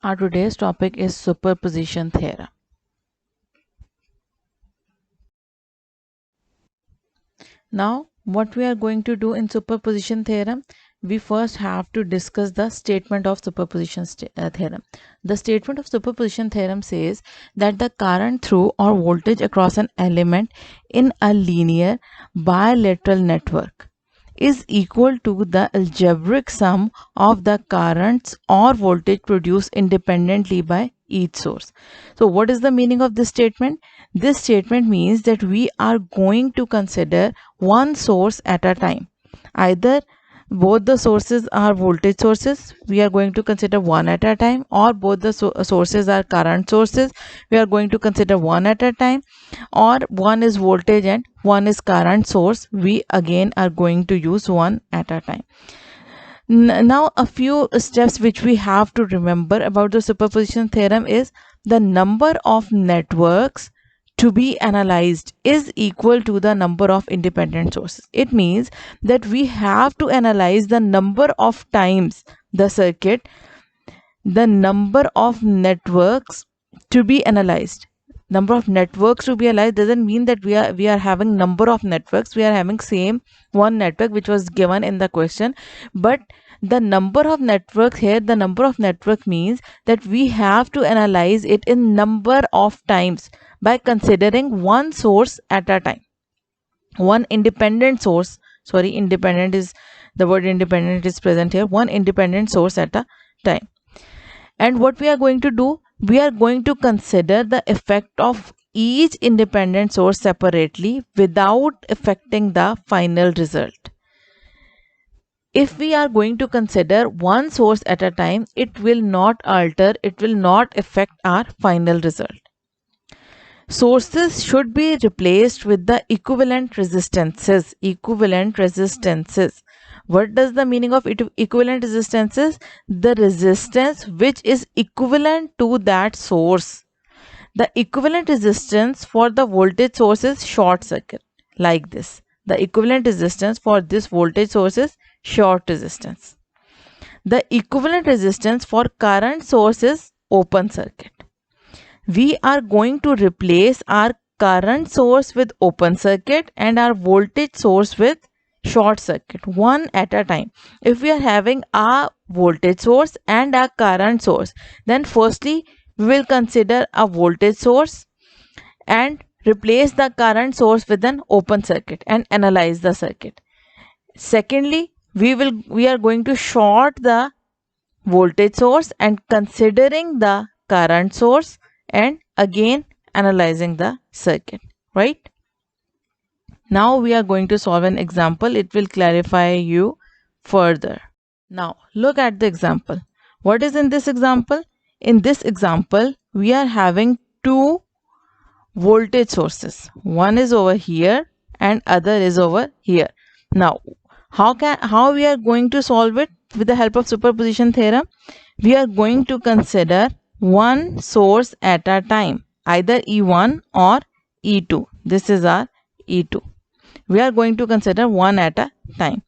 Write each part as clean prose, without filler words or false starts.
Our today's topic is superposition theorem. Now, what we are going to do in superposition theorem, we first have to discuss the statement of superposition theorem. The statement of superposition theorem says that the current through or voltage across an element in a linear bilateral network is equal to the algebraic sum of the currents or voltage produced independently by each source. So what is the meaning of this statement? This statement means that we are going to consider one source at a time. Either both the sources are voltage sources, we are going to consider one at a time, or both the sources are current sources, we are going to consider one at a time, or one is voltage and one is current source, we again are going to use one at a time. Now a few steps which we have to remember about the superposition theorem is the number of networks to be analyzed is equal to the number of independent sources. It means that we have to analyze the number of times the circuit, the number of networks to be analyzed. Number of networks to be analyzed doesn't mean that we are having number of networks. We are having same one network which was given in the question, but the number of networks here, the number of network means that we have to analyze it in number of times by considering one source at a time, one independent source. Sorry, independent is the word independent is present here, one independent source at a time. And what we are going to do, we are going to consider the effect of each independent source separately without affecting the final result. If we are going to consider one source at a time, it will not alter, it will not affect our final result. Sources should be replaced with the equivalent resistances. Equivalent resistances. What does the meaning of equivalent resistances? The resistance which is equivalent to that source. The equivalent resistance for the voltage source is short circuit, like this. The equivalent resistance for this voltage source is short resistance. The equivalent resistance for current source is open circuit. We are going to replace our current source with open circuit and our voltage source with short circuit, one at a time. If we are having a voltage source and a current source, then firstly we will consider a voltage source and replace the current source with an open circuit and analyze the circuit. Secondly, we are going to short the voltage source and considering the current source and again analyzing the circuit, right? Now we are going to solve an example. It will clarify you further. Now look at the example. What is in this example? In this example, we are having two voltage sources. One is over here and other is over here. Now how we are going to solve it with the help of superposition theorem? We are going to consider one source at a time, either E1 or E2. This is our E2. We are going to consider one at a time.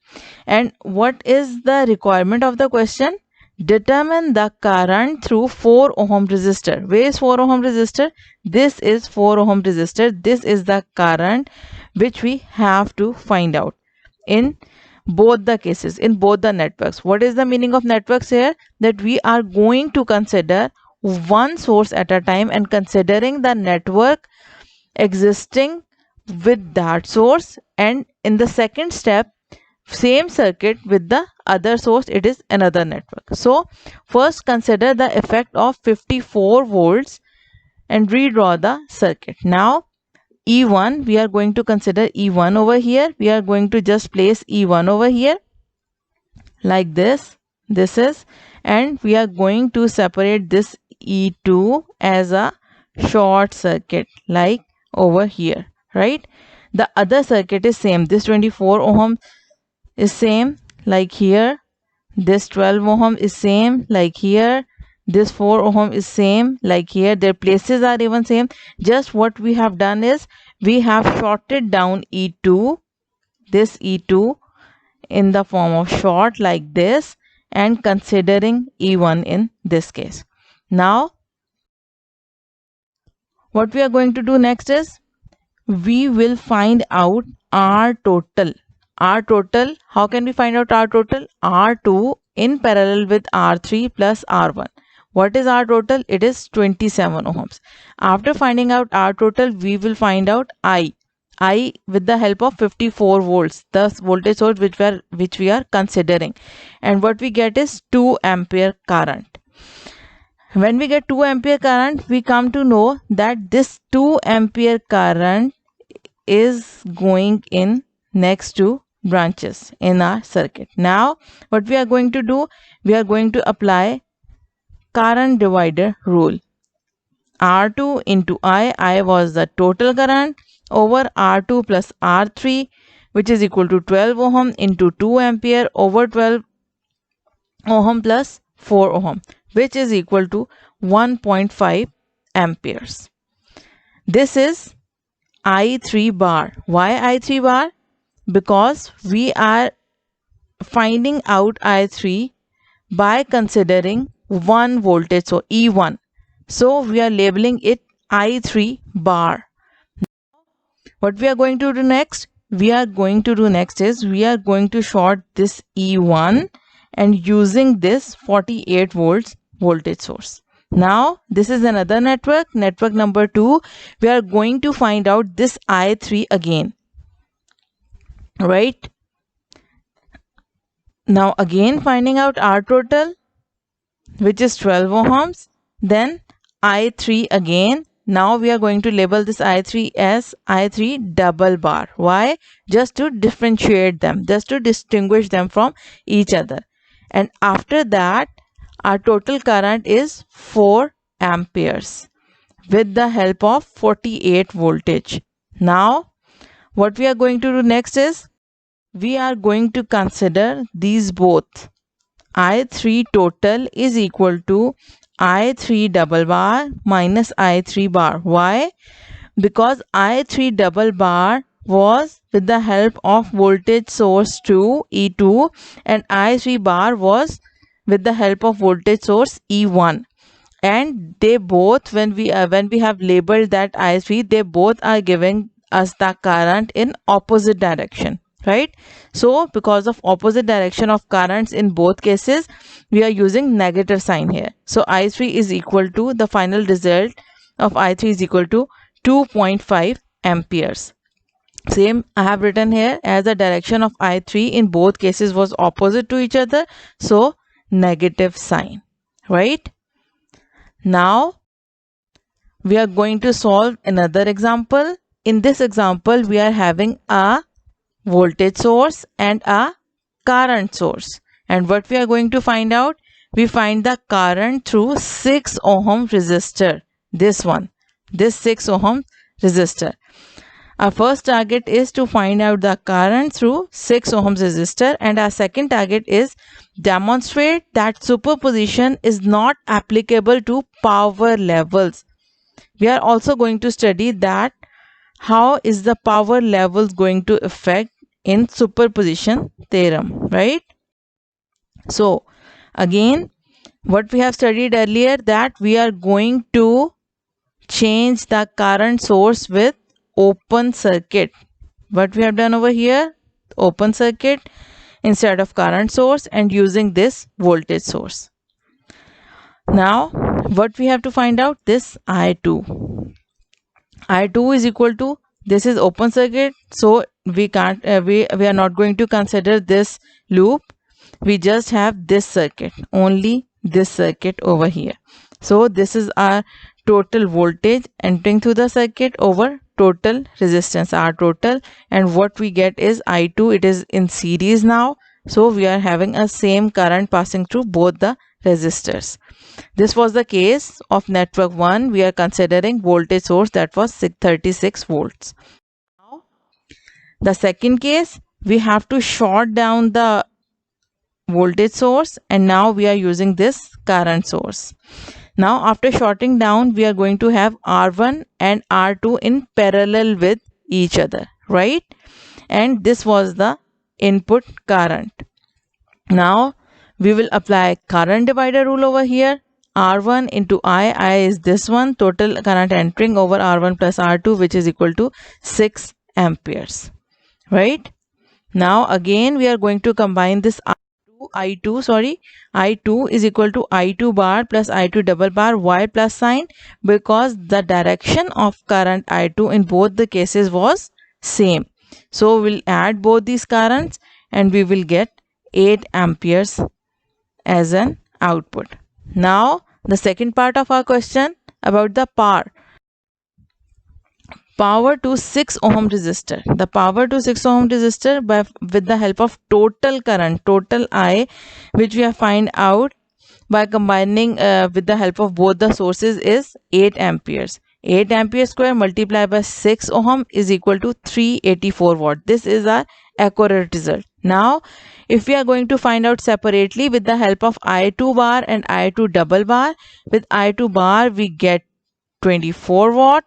And what is the requirement of the question? Determine the current through 4 ohm resistor. Where is 4 ohm resistor? This is 4 ohm resistor. This is the current which we have to find out in both the cases, in both the networks. What is the meaning of networks here? That we are going to consider one source at a time and considering the network existing with that source, and in the second step same circuit with the other source, it is another network. So first consider the effect of 54 volts and redraw the circuit. Now E1, we are going to consider E1 over here. We are going to just place E1 over here like this. This is, and we are going to separate this E2 as a short circuit like over here, right? The other circuit is same. This 24 ohm is same like here. This 12 ohm is same like here. This 4 ohm is same like here. Their places are even same. Just what we have done is we have shorted down E2, this E2 in the form of short like this, and considering E1 in this case. Now what we are going to do next is we will find out R total. R total, how can we find out R total? R2 in parallel with R3 plus R1. What is R total? It is 27 ohms. After finding out R total, we will find out I. I with the help of 54 volts, the voltage source which we are considering. And what we get is 2 ampere current. When we get 2 ampere current, we come to know that this 2 ampere current is going in next to branches in our circuit. Now what we are going to do, we are going to apply current divider rule. R2 into I was the total current over R2 plus R3, which is equal to 12 ohm into 2 ampere over 12 ohm plus 4 ohm, which is equal to 1.5 amperes. This is I3 bar. Why I3 bar? Because we are finding out I3 by considering one voltage, so E1. So we are labeling it I3 bar. What we are going to do next? We are going to short this E1 and using this 48 volts voltage source. Now this is another network number 2. We are going to find out this I3 again, right? Now again finding out R total, which is 12 ohms, then I3 again. Now we are going to label this I3 as I3 double bar. Why? Just to differentiate them, just to distinguish them from each other. And after that, our total current is 4 amperes with the help of 48 voltage. Now what we are going to do next is we are going to consider these both. I3 total is equal to I3 double bar minus I3 bar. Why? Because I3 double bar was with the help of voltage source 2 E2 and I3 bar was with the help of voltage source E1, and they both, when we have labeled that I3, they both are giving us the current in opposite direction, right? So because of opposite direction of currents in both cases, we are using negative sign here. So I3 is equal to, the final result of I3 is equal to 2.5 amperes. Same I have written here, as the direction of I3 in both cases was opposite to each other, so negative sign, right? Now we are going to solve another example. In this example, we are having a voltage source and a current source. And what we are going to find out? We find the current through 6 ohm resistor. This 6 ohm resistor. Our first target is to find out the current through 6 ohms resistor, and our second target is demonstrate that superposition is not applicable to power levels. We are also going to study that how is the power levels going to affect in superposition theorem, right? So again, what we have studied earlier, that we are going to change the current source with open circuit. What we have done over here, open circuit instead of current source, and using this voltage source. Now what we have to find out, this I2 is equal to, this is open circuit, so we can't we are not going to consider this loop. We just have this circuit, only this circuit over here. So this is our total voltage entering through the circuit over total resistance, R total, and what we get is I2. It is in series now, so we are having a same current passing through both the resistors. This was the case of network 1. We are considering voltage source that was 36 volts. Now the second case, we have to short down the voltage source, and now we are using this current source. Now after shorting down, we are going to have R1 and R2 in parallel with each other, right? And this was the input current. Now we will apply current divider rule over here. R1 into I is this one, total current entering over R1 plus R2, which is equal to 6 amperes, right? Now again we are going to combine this I2 is equal to I2 bar plus I2 double bar. Why plus sign? Because the direction of current I2 in both the cases was same. So we'll add both these currents and we will get 8 amperes as an output. Now the second part of our question about the power to 6 ohm resistor. The power to 6 ohm resistor with the help of total current, total I, which we have find out by combining with the help of both the sources, is 8 amperes. 8 ampere square multiplied by 6 ohm is equal to 384 watt. This is our accurate result. Now if we are going to find out separately with the help of I2 bar and I2 double bar, with I2 bar we get 24 watt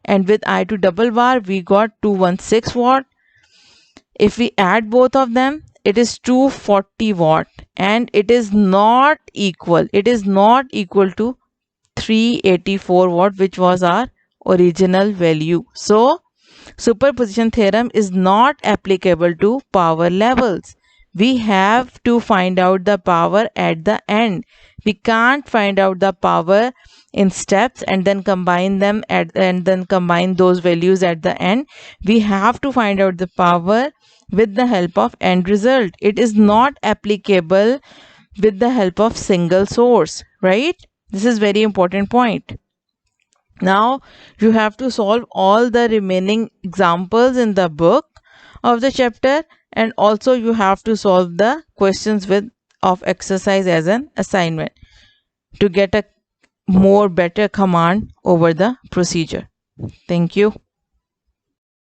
and with I2 double bar we got 216 watt. If we add both of them, it is 240 watt and it is not equal to 384 watt, which was our original value. So superposition theorem is not applicable to power levels. We have to find out the power at the end. We can't find out the power in steps and then combine them and then combine those values at the end. We have to find out the power with the help of end result. It is not applicable with the help of single source, right? This is very important point. Now you have to solve all the remaining examples in the book of the chapter, and also you have to solve the questions with of exercise as an assignment to get a more better command over the procedure. Thank you.